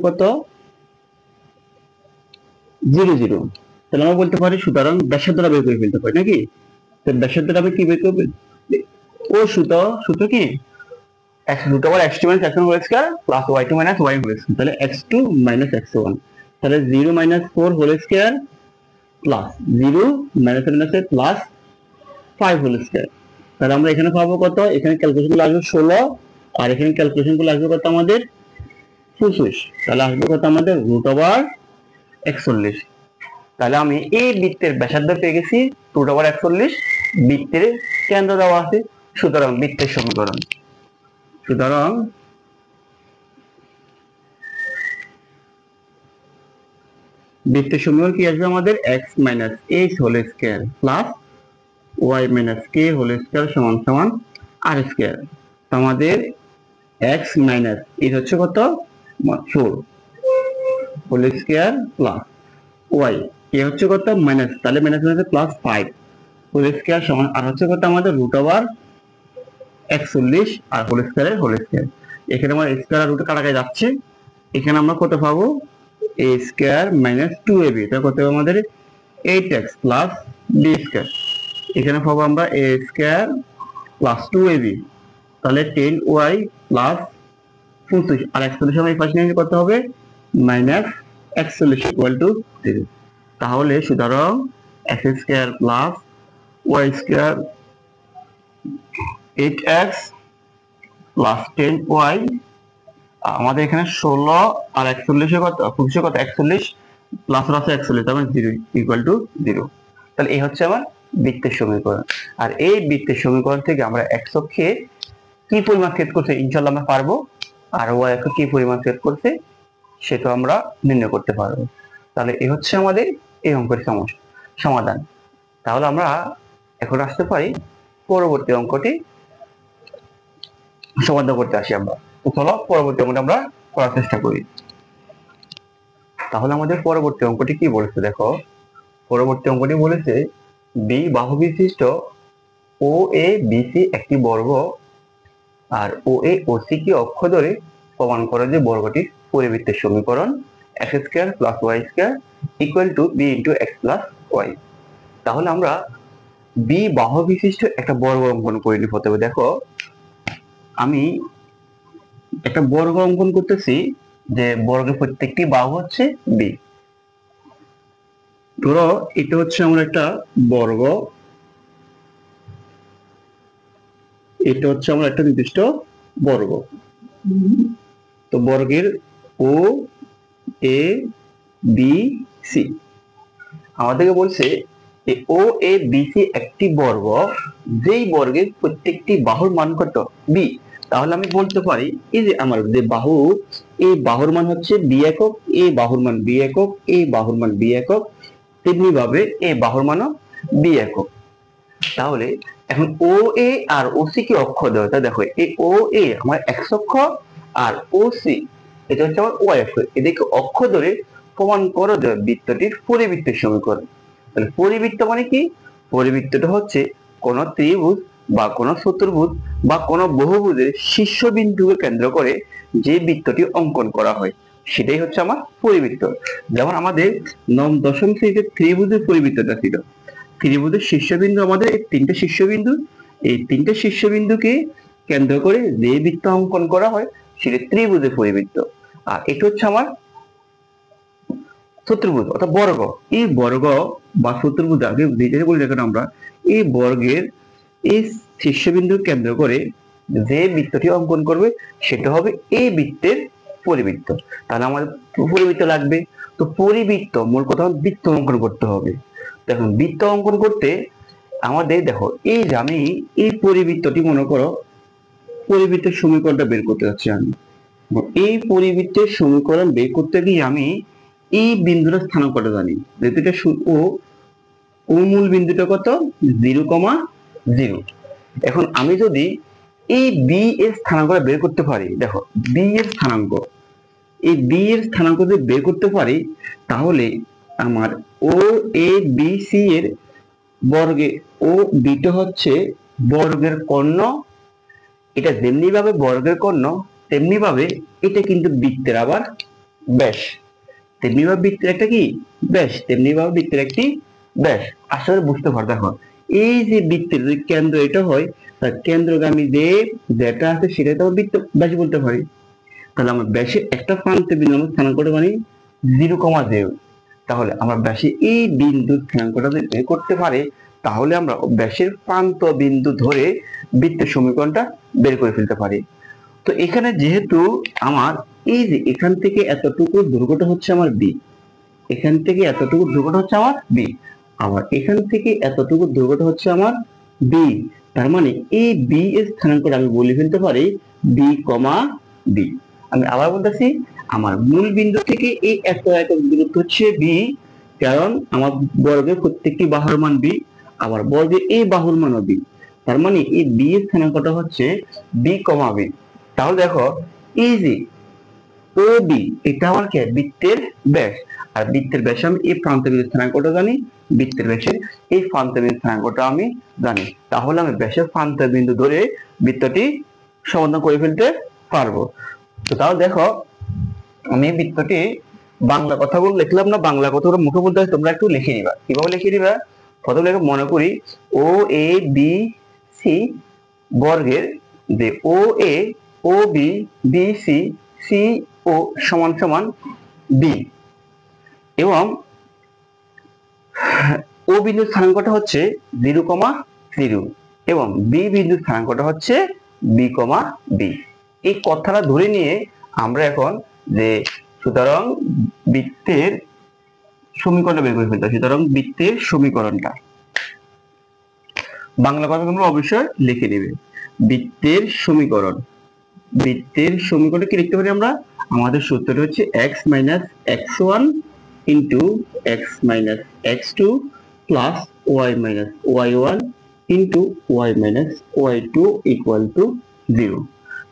Speaker 1: কত 0 0, তাহলে আমরা বলতে পারি সুতরাং ব্যাসার্ধটা বের করে ফেলতে পারি নাকি। তো ব্যাসার্ধটা আমি কি বের করব? ও সূত্র কি x root over x2 minus x1 whole square plus y2 minus y whole square, তাহলে x2 minus x1, তাহলে 0 minus 4 whole square plus 0 minus plus 5 whole square। তাহলে আমরা এখানে পাবো কত? এখানে ক্যালকুলেশন গুলো আসবে 16, আর এখানে ক্যালকুলেশন গুলো আসবে কত আমাদের? 25। তাহলে আসবে কত আমাদের? root over 41। তাহলে আমি এই বৃত্তের ব্যাসার্ধ পেয়ে গেছি root over 41, বৃত্তের কেন্দ্র দেওয়া আছে, সুতরাং বৃত্তের সমীকরণ, সুতরাং বৃত্তের সমীকরণ কি আসবে আমাদের? x minus h whole square plus y minus k whole square সমান সমান r square। তো আমাদের x minus h হচ্ছে কত? 4 whole square plus y k হচ্ছে কত? মাইনাস, তাহলে minus minus plus 5 whole square সমান আর হচ্ছে কত আমাদের? root over 41 আর whole square এর whole square। এখানে আমার স্কয়ার আর রুট কাটাকাটি যাচ্ছে, এখানে আমরা কত পাবো? a square minus 2ab, এটা কত হবে আমাদের? 8x plus b square। এখানে পাবো আমরা a square plus 2ab, তাহলে 10y plus 25, আর 41 আমরা এই পাশে নিয়ে কত হবে? Minus 41 equal to 0। তাহলে সুতরাং x square plus y square 8x plus 10y, আমাদের এখানে 16 আর 41 কত? 25 কত? 41 প্লাস আছে 41, তার মানে 0 ইকুয়াল টু 0। তাহলে এই হচ্ছে আমার বৃত্তের সমীকরণ। আর এই বৃত্তের সমীকরণ থেকে আমরা x অক্ষে কি পরিমাণ ছেদ করছে ইনশাআল্লাহ আমরা পারবো, আর y অক্ষে কি পরিমাণ ছেদ করছে সেটা আমরা নির্ণয় করতে পারবো। তাহলে এই হচ্ছে আমাদের এই অঙ্কের সমাধান। তাহলে আমরা এখন আসতে পারি পরবর্তী অঙ্কটি সমাধান করতে আসি আমরা। তো চলো পরবর্তী অঙ্কটা আমরা করার চেষ্টা করি। তাহলে আমাদের পরবর্তী অঙ্কটি কি বলেছে দেখো, পরবর্তী অঙ্কটি বলেছে বি বাহু বিশিষ্ট ও এ বিসি একটি বর্গ, আর ও এ ও সি কি অক্ষ ধরে প্রমাণ করো যে বর্গটির পরিবৃত্তের সমীকরণ x square plus y square equal to b into x plus y। তাহলে আমরা বি বাহু বিশিষ্ট একটা বর্গ অঙ্কন করে নিই প্রথমে। দেখো আমি একটা বর্গ অঙ্কন করতেছি, যে বর্গের প্রত্যেকটি বাহু হচ্ছে বি। ধরো এটা হচ্ছে আমার একটা বর্গ, এটা হচ্ছে আমার একটা নির্দিষ্ট বর্গ। তো বর্গের ও এ বি সি আমাদেরকে বলছে ও এ বি সি একটি বর্গ, যেই বর্গের প্রত্যেকটি বাহুর মান কত? বি। তাহলে আমি বলতে পারি এই যে আমার যে বাহু, এই বাহুর মান হচ্ছে বি একক, এই বাহুর মান বি একক, এই বাহুর মান বি একক, তেমনি ভাবে এই বাহুর মানও বি একক। তাহলে এখন ও এ আর ও সি কি অক্ষ দেওয়া? তা দেখো এই ও এ আমার এক্স অক্ষ, আর ও সি এটা হচ্ছে আমার ওয়াই অক্ষ। এদিকে অক্ষ ধরে প্রমাণ করো যে বৃত্তটির পরিবৃত্তের সমীকরণ। তাহলে পরিবৃত্ত মানে কি? পরিবৃত্তটা হচ্ছে কোন ত্রিভুজ বা কোন চতুর্ভুজ বা কোন বহুভুজের শীর্ষবিন্দুকে কেন্দ্র করে যে বৃত্তটি অঙ্কন করা হয় সেটাই হচ্ছে আমার পরিবৃত্ত। যেমন আমাদের দশম শ্রেণীতে ত্রিভুজের পরিবৃত্তটা ছিল, ত্রিভুজের শীর্ষবিন্দু আমাদের এই তিনটে শীর্ষবিন্দু, এই তিনটে শীর্ষবিন্দুকে কেন্দ্র করে যে বৃত্ত অঙ্কন করা হয় সেটা ত্রিভুজের পরিবৃত্ত। আর এটা হচ্ছে আমার চতুর্ভুজ অর্থাৎ বর্গ। এই বর্গ বা চতুর্ভুজ আগে যেটা বলি দেখেন আমরা, এই বর্গের এই শীর্ষবিন্দু কেন্দ্র করে যে বৃত্তটি অঙ্কন করবে সেটা হবে এই বৃত্তের পরিবৃত্ত। তাহলে আমাদের পরিবৃত্ত লাগবে। তো পরিবৃত্ত মূল কথা বৃত্ত অঙ্কন করতে হবে। দেখুন বৃত্ত অঙ্কন করতে আমাদের দেখো এই যে আমি এই পরিবৃত্তটি মনে করো পরিবৃত্তের সমীকরণটা বের করতে যাচ্ছি আমি। এই পরিবৃত্তের সমীকরণ বের করতে গিয়ে আমি এই বিন্দুটা স্থানাঙ্কটা জানি, যেহেতু এটা ও মূল বিন্দুটা কত? 0,0। এখন আমি যদি এই বি এর স্থানাঙ্কটা বের করতে পারি, দেখো বি এর স্থানাঙ্ক, এই বি এর স্থানাঙ্ক যদি বের করতে পারি তাহলে আমার ও এ বি সি এর বর্গে ও বিটা হচ্ছে বর্গের কর্ণ। এটা যেমনি ভাবে বর্গের কর্ণ তেমনি ভাবে এটা কিন্তু বৃত্তের আবার ব্যাস, তেমনি ভাবে বৃত্তের একটা কি ব্যাস, তেমনি ভাবে বৃত্তের একটি ব্যাস। আসলে বুঝতে পারো দেখো এই যে বৃত্তের যদি কেন্দ্র এটা হয়, তার কেন্দ্রগামী যে যেটা আছে সেটাই তো বৃত্ত ব্যাস বলতে পারি। তাহলে আমার ব্যাসে একটা প্রান্ত বিন্দু আমরা স্থানাঙ্কটা মানে 0,0। তাহলে আমরা ব্যাসে এই বিন্দু স্থানাঙ্কটা যদি বের করতে পারি, তাহলে আমরা ব্যাসের প্রান্ত বিন্দু ধরে বৃত্তের সমীকরণটা বের করে ফেলতে পারি। তো এখানে যেহেতু আমার এই যে এখান থেকে এতটুকু দৈর্ঘ্যটা হচ্ছে আমার বি, এখান থেকে এতটুকু দৈর্ঘ্যটা হচ্ছে আমার বি, আবার এখান থেকে এতটুকু দৈর্ঘ্যটা হচ্ছে আমার বি, তার মানে এই বি এর স্থানাঙ্কটা আমি বলে ফেলতে পারি বি কমা বি। আমি আবার বলতেছি, আমার মূল বিন্দু থেকে এই এত একক দূরত্ব হচ্ছে বি, কারণ আমার বর্গের প্রত্যেকটি বাহুর মান বি, আবার বর্গের এই বাহুর মানও বি, তার মানে এই বি এর স্থানাঙ্কটা হচ্ছে বি কমা বি। তাহলে দেখো এই যে ও বি এটা আমার কি বৃত্তের ব্যাস, আর বৃত্তের ব্যাসে আমি এই প্রান্তবিন্দু স্থানাঙ্কটা জানি, বৃত্তের ব্যাসে এই প্রান্তবিন্দু স্থানাঙ্কটা আমি জানি, তাহলে আমি ব্যাসের প্রান্তবিন্দু ধরে বৃত্তটি সমাধান করে ফেলতে পারবো। তো তাহলে দেখো আমি বৃত্তটি বাংলা কথাগুলো লিখলাম না, বাংলা কথাগুলো মুখে বলতে হয়, তোমরা একটু লিখে নিবা। কিভাবে লিখে নিবা? প্রথমে লেখো, মনে করি ও এ বি সি বর্গের যে ও এ ও বি বি সি সি ও সমান সমান বি, এবং ও বিন্দুর স্থানাঙ্কটা হচ্ছে 0,0 এবং বি বিন্দুর স্থানাঙ্কটা হচ্ছে বি কমা বি। এই কথাটা ধরে নিয়ে আমরা এখন যে সুতরাং বৃত্তের সমীকরণটা বের করে ফেলতে হবে। সুতরাং বৃত্তের সমীকরণটা বাংলা কথা তোমরা অবশ্যই লিখে নেবে। বৃত্তের সমীকরণ, বৃত্তের সমীকরণে কি লিখতে পারি আমরা? আমাদের সূত্রটা হচ্ছে x minus x1 into x minus x2 plus y minus y1 into y minus y2 equal to 0।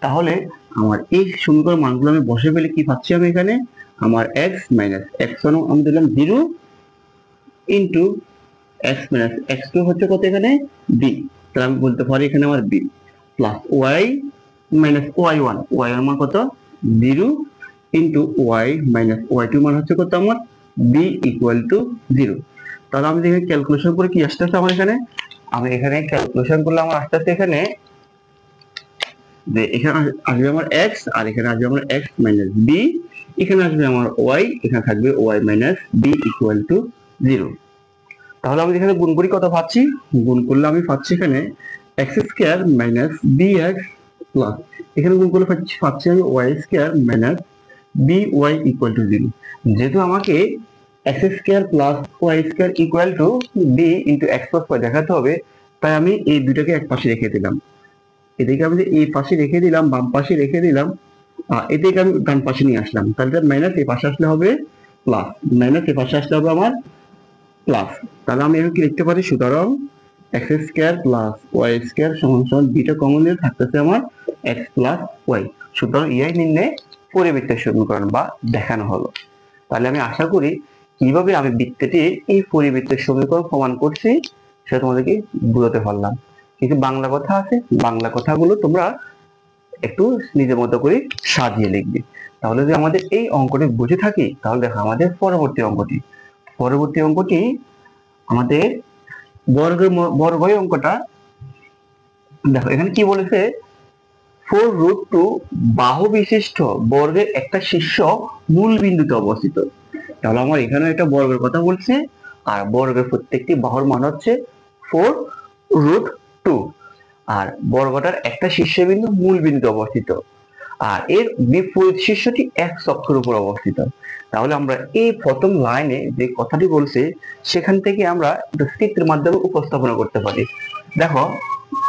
Speaker 1: তাহলে আমার এই সমীকরণ মানগুলো আমি বসে ফেলে কি পাচ্ছি আমি এখানে? আমার x মাইনাস x1 আমি দিলাম 0 ইন্টু x মাইনাস x2 হচ্ছে কত এখানে b, তাহলে আমি বলতে পারি এখানে আমার b plus y minus y1, y1 মান কত 0 ইন্টু y মাইনাস y2 মান হচ্ছে কত আমার b ইকুয়াল টু 0। তাহলে আমি এখানে ক্যালকুলেশন করে কি আসতেছে আমার এখানে? আমি এখানে ক্যালকুলেশন করলে আমার আসতেছে এখানে যে এখানে আসবে আমার x, আর এখানে আসবে আমার x মাইনাস b, এখানে আসবে আমার y, এখানে থাকবে y minus b equal to 0। তাহলে আমি এখানে গুণ করি কত পাচ্ছি? গুণ করলে আমি পাচ্ছি এখানে x square minus bx plus এখানে গুণ করলে পাচ্ছি আমি y square minus by equal to 0। যেহেতু আমাকে x square plus y square equal to b into x plus y দেখাতে হবে, তাই আমি এই দুটাকে এক পাশে রেখে দিলাম। এদিকে আমি এই পাশে রেখে দিলাম, বাম পাশে রেখে দিলাম, এদিকে আমি ডান পাশে নিয়ে আসলাম, তাহলে মাইনাস এই পাশে আসলে হবে প্লাস, মাইনাস এই পাশে আসলে হবে আমার প্লাস। তাহলে আমি এখানে কি লিখতে পারি? সুতরাং x square plus y square সমান সমান বিটা কমন নিয়ে থাকতেছে আমার x প্লাস y। সুতরাং এই নির্ণয় পরিবৃত্তের সমীকরণ বা দেখানো হলো। তাহলে আমি আশা করি কিভাবে আমি বৃত্তটির এই পরিবৃত্তের সমীকরণ প্রমাণ করছি সেটা তোমাদেরকে বুঝাতে পারলাম। কিছু বাংলা কথা আছে, বাংলা কথাগুলো তোমরা একটু নিজের মতো করে সাজিয়ে লিখবে। তাহলে যদি আমাদের এই অঙ্কটি বুঝে থাকি, তাহলে দেখো আমাদের পরবর্তী অঙ্কটি আমাদের বর্গের অঙ্কটা দেখো এখানে কি বলেছে, 4√2 বাহু বিশিষ্ট বর্গের একটা শীর্ষ মূল বিন্দুতে অবস্থিত। তাহলে আমার এখানে একটা বর্গের কথা বলছে, আর বর্গের প্রত্যেকটি বাহুর মান হচ্ছে 4√2, আর বর্গটার একটা শীর্ষবিন্দু মূল বিন্দুতে অবস্থিত, আর এর বিপরীত শীর্ষটি x অক্ষের উপর অবস্থিত। তাহলে আমরা এই প্রথম লাইনে যে কথাটি বলছে সেখান থেকে আমরা একটা চিত্রের মাধ্যমে উপস্থাপনা করতে পারি। দেখো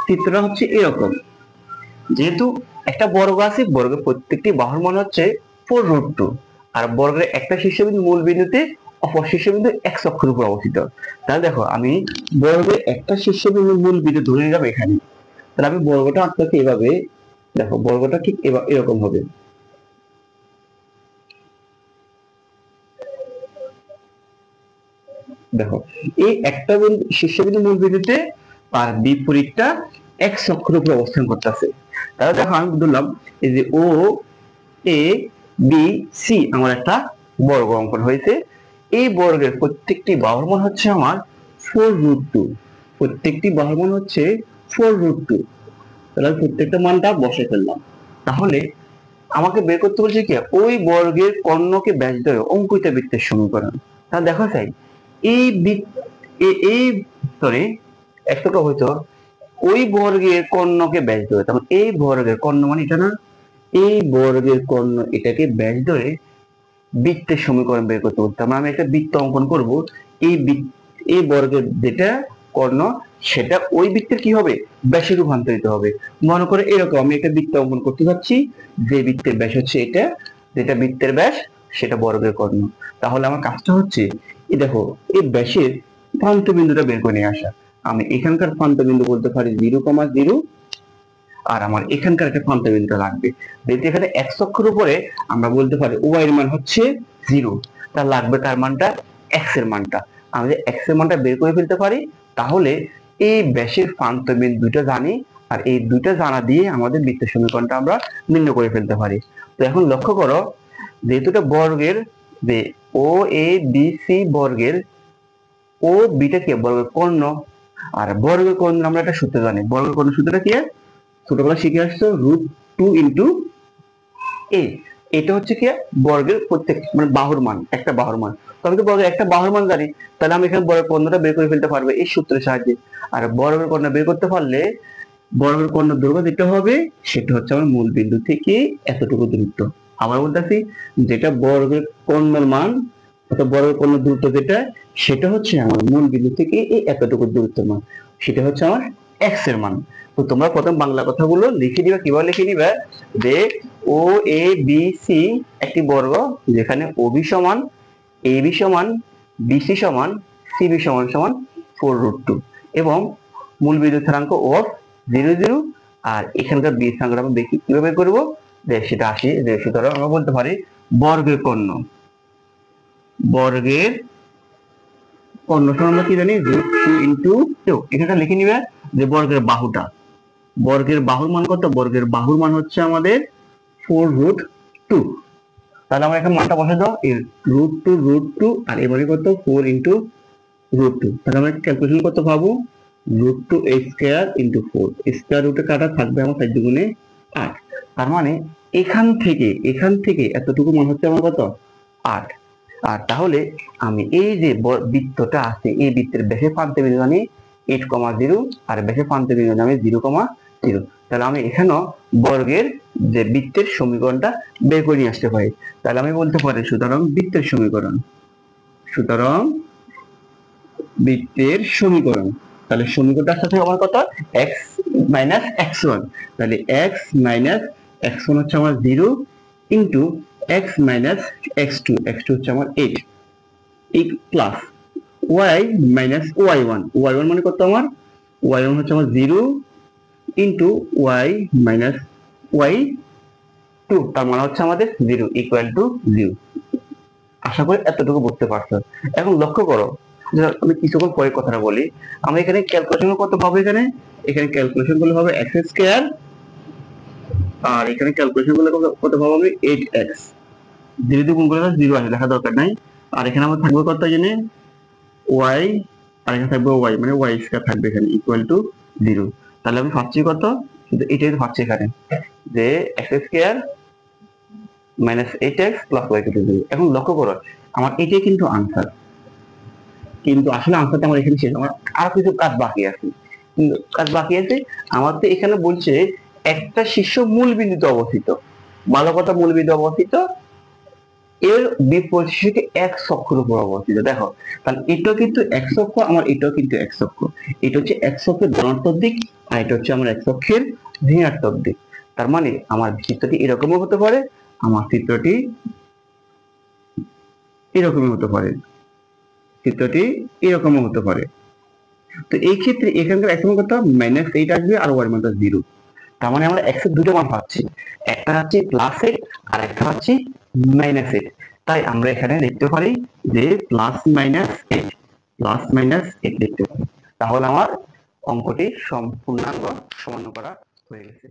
Speaker 1: চিত্রটা হচ্ছে এরকম, যেহেতু একটা বর্গ আছে, বর্গের প্রত্যেকটি বাহুর মান হচ্ছে 4√2, আর বর্গের একটা শীর্ষবিন্দু মূল বিন্দুতে অপর শীর্ষবিন্দু x অক্ষের উপর অবস্থিত। তাহলে দেখো আমি বর্গের একটা শীর্ষবিন্দু মূল বিন্দু ধরে নিলাম এখানে, তাহলে আমি বর্গটা আঁকতেছি এভাবে। দেখো বর্গটা ঠিক এরকম হবে। দেখো এই একটা শীর্ষবিন্দু মূল বিন্দুতে আর বিপরীতটা x অক্ষের উপর অবস্থান করতেছে। তাহলে দেখো আমি বললাম এই যে ও এ বি সি আমার একটা বর্গ অঙ্কন হয়েছে। এই বর্গের প্রত্যেকটি বাহুর মান হচ্ছে আমার 4√2। প্রত্যেকটি বাহুর মান হচ্ছে 4√2। তাহলে আমি প্রত্যেকটা মানটা বসে ফেললাম। তাহলে আমাকে বের করতে বলছে কি, ওই বর্গের কর্ণকে ব্যাস ধরে অঙ্কিত বৃত্তের সমীকরণ। তাহলে দেখো চাই এই এই সরি একটা হয়তো ওই বর্গের কর্ণকে ব্যাস ধরে, তখন এই বর্গের কর্ণ মানে এটা না, এই বর্গের কর্ণ এটাকে ব্যাস ধরে বৃত্তের সমীকরণ বের করতে বলতে। আমি একটা বৃত্ত অঙ্কন করব, এই এই বর্গের যেটা কর্ণ সেটা ওই বৃত্তের কি হবে, ব্যাসে রূপান্তরিত হবে। মনে করে এরকম আমি একটা বৃত্ত অঙ্কন করতে যাচ্ছি, যে বৃত্তের ব্যাস হচ্ছে এটা, যেটা বৃত্তের ব্যাস সেটা বর্গের কর্ণ। তাহলে আমার কাজটা হচ্ছে এই দেখো, এই ব্যাসের প্রান্ত বিন্দুটা বের করে নিয়ে আসা। আমি এখানকার প্রান্ত বিন্দু বলতে পারি 0,0, আর আমার এখানকার একটা প্রান্ত বিন্দুটা লাগবে। যেহেতু এখানে x অক্ষের উপরে আমরা বলতে পারি y এর মান হচ্ছে 0, তার লাগবে কার মানটা, x এর মানটা। আমি যদি x এর মানটা বের করে ফেলতে পারি, তাহলে এই ব্যাসের প্রান্ত বিন্দু দুইটা জানি, আর এই দুইটা জানা দিয়ে আমাদের বৃত্তের সমীকরণটা আমরা নির্ণয় করে ফেলতে পারি। তো এখন লক্ষ্য করো, যেহেতু এটা বর্গের, যে ও এ বি সি বর্গের, ও বিটা কি বর্গের কর্ণ, আর বর্গের কর্ণ আমরা একটা সূত্র জানি। বর্গের কর্ণ সূত্রটা কি, ছোটবেলা শিখে আসছো, √2 * a। এটা হচ্ছে কি, বর্গের প্রত্যেক মানে বাহুর মান, একটা বাহুর মান। তো আমি তো বর্গের একটা বাহুর মান জানি, তাহলে আমি এখানে বর্গের কর্ণটা বের করে ফেলতে পারবো এই সূত্রের সাহায্যে। আর বর্গের কর্ণ বের করতে পারলে বর্গের কর্ণ দৈর্ঘ্য যেটা হবে সেটা হচ্ছে আমার মূল বিন্দু থেকে এতটুকু দূরত্ব। আবার বলতেছি, যেটা বর্গের কর্ণের মান অর্থাৎ বর্গের কর্ণ দূরত্ব যেটা, সেটা হচ্ছে আমার মূল বিন্দু থেকে এই এতটুকু দূরত্বের মান, সেটা হচ্ছে আমার x এর মান। তো তোমরা প্রথম বাংলা কথাগুলো লিখে দিবা। কিভাবে লিখে নিবা, যে ও এ বি সি একটি বর্গ, যেখানে OB সমান, AB সমান, BC সমান, CB সমান সমান 4√2, এবং মূল বিন্দু স্থানাঙ্ক ও 0,0, আর এখানকার বি স্থানাঙ্কটা আমরা দেখি কিভাবে করবো, যে সেটা আসি। যে সুতরাং আমরা বলতে পারি বর্গের কর্ণ, বর্গের কর্ণ সমান আমরা কি জানি, √2 * এখানটা লিখে নিবে যে বর্গের বাহুটা, বর্গের বাহুর মান কত, বর্গের বাহুর মান হচ্ছে আমাদের 4√2। তাহলে আমরা এখানে মানটা বসে দাও, এর √2 আর এবারে কত 4 * √2। তাহলে আমরা ক্যালকুলেশন করতে পাবো √2 a² * 4, স্কয়ার রুটে কাটা থাকবে আমার 4 দুগুণে 8। তার মানে এখান থেকে এতটুকু মান হচ্ছে আমার কত, 8। আর তাহলে আমি এই যে বৃত্তটা আছে, এই বৃত্তের ব্যাসের প্রান্ত বিন্দু জানি 8,0, আর ব্যাসের প্রান্ত বিন্দু জানি 0,0। তাহলে আমি এখানেও বর্গের যে বৃত্তের সমীকরণটা বের করে নিয়ে আসতে পারি। তাহলে আমি বলতে পারি সুতরাং বৃত্তের সমীকরণ, তাহলে সমীকরণটার সাথে আমার কত, x - x1। তাহলে x - x1 হচ্ছে আমার 0 ইন্টু x - x2, x2 হচ্ছে আমার 8, প্লাস y - y1, y1 মানে কত আমার, y1 হচ্ছে আমার 0 ইন্টু y - y2, তার মানে হচ্ছে আমাদের 0 = 0। আশা করি এতটুকু বুঝতে পারছো। এখন লক্ষ্য করো, আমি কিছুক্ষণ পরে কথাটা বলি। আমরা এখানে ক্যালকুলেশন কত পাবো, এখানে ক্যালকুলেশন করলে হবে x², আর এখানে ক্যালকুলেশন করলে কত পাবো আমি, 8x। 0 দিয়ে গুণ করলে 0 আসে, দেখা দরকার নাই। আর এখানে আমার থাকবে কত জেনে, y, আর এখানে থাকবে y, মানে y² থাকবে এখানে = 0। তাহলে আমি পাচ্ছি কত, কিন্তু এটাই তো পাচ্ছি এখানে, যে x² - 8x + y = 0। এখন লক্ষ্য করো, আমার এটাই কিন্তু আনসার, কিন্তু আসলে আনসারটা আমার এখানে শেষ। আমার আর কিছু কাজ বাকি আছে, আমার তো এখানে বলছে একটা শীর্ষ মূল বিন্দুতে অবস্থিত, ভালো কথা, মূল বিন্দু অবস্থিত, এর বিপরীত শিশুটি x অক্ষের উপর অবস্থিত। দেখো, তাহলে এটাও কিন্তু x অক্ষ, আমার এটাও কিন্তু x অক্ষ। এটা হচ্ছে x অক্ষের ধনাত্মক দিক, আর এটা হচ্ছে আমার x অক্ষের ঋণাত্মক দিক। তার মানে আমার চিত্রটি এরকমও হতে পারে, আমার চিত্রটি এরকমই হতে পারে, চিত্রটি এরকমও হতে পারে। তো এই ক্ষেত্রে এখানকার x এর মান কত, -8 আসবে, আর y এর মানটা 0। তার মানে আমরা x এর দুটো মান পাচ্ছি, একটা হচ্ছে +8 আর একটা হচ্ছে -8। তাই আমরা এখানে লিখতে পারি যে +−8 লিখতে পারি। তাহলে আমার অঙ্কটি সম্পূর্ণাঙ্গ সমাধান করা হয়ে গেছে।